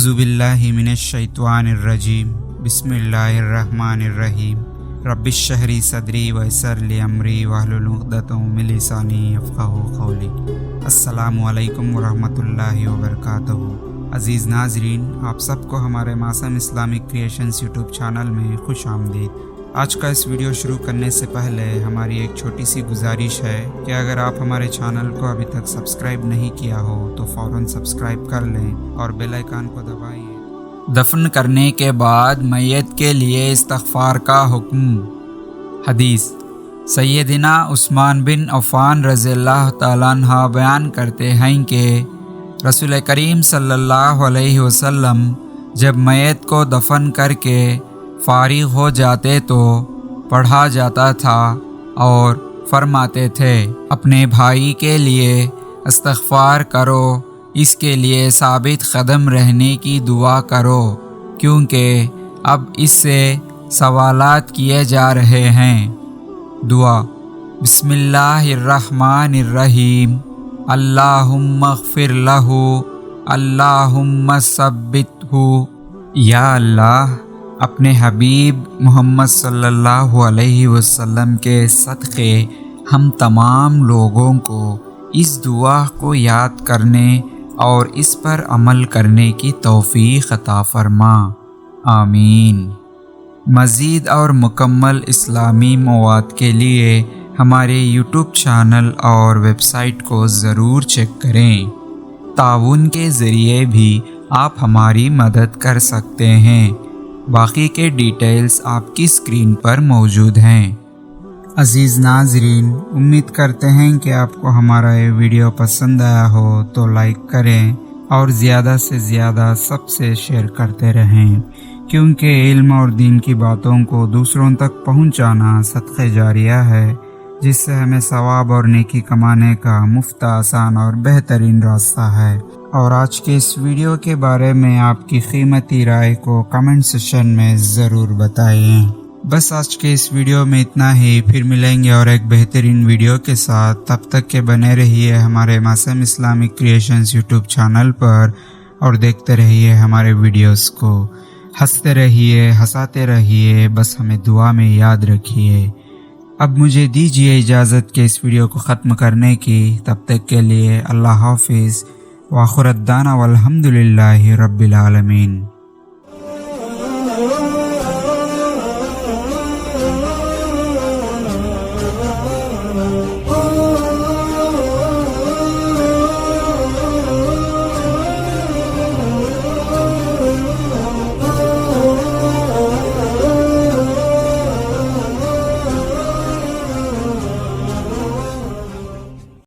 اعوذ باللہ من الشیطان الرجیم بسم اللہ الرحمن الرحیم رب اشرح لی صدری ویسر لی امری واحلل عقدۃ من لسانی یفقہوا قولی۔ السلام علیکم ورحمۃ اللہ وبرکاتہ۔ عزیز ناظرین، آپ سب کو ہمارے معصوم اسلامک کریشنز یوٹیوب چینل میں خوش آمدید۔ آج کا اس ویڈیو شروع کرنے سے پہلے ہماری ایک چھوٹی سی گزارش ہے کہ اگر آپ ہمارے چینل کو ابھی تک سبسکرائب نہیں کیا ہو تو فوراً سبسکرائب کر لیں اور بیل آئیکن کو دبائیے۔ دفن کرنے کے بعد میت کے لیے استغفار کا حکم۔ حدیث: سیدنا عثمان بن عفان رضی اللہ تعالیٰ عنہ بیان کرتے ہیں کہ رسول کریم صلی اللہ علیہ وسلم جب میت کو دفن کر کے فارغ ہو جاتے تو پڑھا جاتا تھا اور فرماتے تھے، اپنے بھائی کے لیے استغفار کرو، اس کے لیے ثابت قدم رہنے کی دعا کرو، کیونکہ اب اس سے سوالات کیے جا رہے ہیں۔ دعا: بسم اللہ الرحمن الرحیم، اللہم اغفر لہ، اللہم ثبتہ۔ یا اللہ، اپنے حبیب محمد صلی اللہ علیہ وسلم کے صدقے ہم تمام لوگوں کو اس دعا کو یاد کرنے اور اس پر عمل کرنے کی توفیق عطا فرما، آمین۔ مزید اور مکمل اسلامی مواد کے لیے ہمارے یوٹیوب چینل اور ویب سائٹ کو ضرور چیک کریں۔ تعاون کے ذریعے بھی آپ ہماری مدد کر سکتے ہیں۔ باقی کے ڈیٹیلز آپ کی اسکرین پر موجود ہیں۔ عزیز ناظرین، امید کرتے ہیں کہ آپ کو ہمارا یہ ویڈیو پسند آیا ہو تو لائک کریں اور زیادہ سے زیادہ سب سے شیئر کرتے رہیں، کیونکہ علم اور دین کی باتوں کو دوسروں تک پہنچانا صدقہ جاریہ ہے، جس سے ہمیں ثواب اور نیکی کمانے کا مفت، آسان اور بہترین راستہ ہے۔ اور آج کے اس ویڈیو کے بارے میں آپ کی قیمتی رائے کو کمنٹ سیکشن میں ضرور بتائیں۔ بس آج کے اس ویڈیو میں اتنا ہی، پھر ملیں گے اور ایک بہترین ویڈیو کے ساتھ۔ تب تک کے بنے رہیے ہمارے معصوم اسلامک کریشنز یوٹیوب چینل پر اور دیکھتے رہیے ہمارے ویڈیوز کو۔ ہنستے رہیے، ہنساتے رہیے، بس ہمیں دعا میں یاد رکھیے۔ اب مجھے دیجیے اجازت کہ اس ویڈیو کو ختم کرنے کی۔ تب تک کے لیے اللہ حافظ، وآخر دعوانا والحمد للہ رب العالمین۔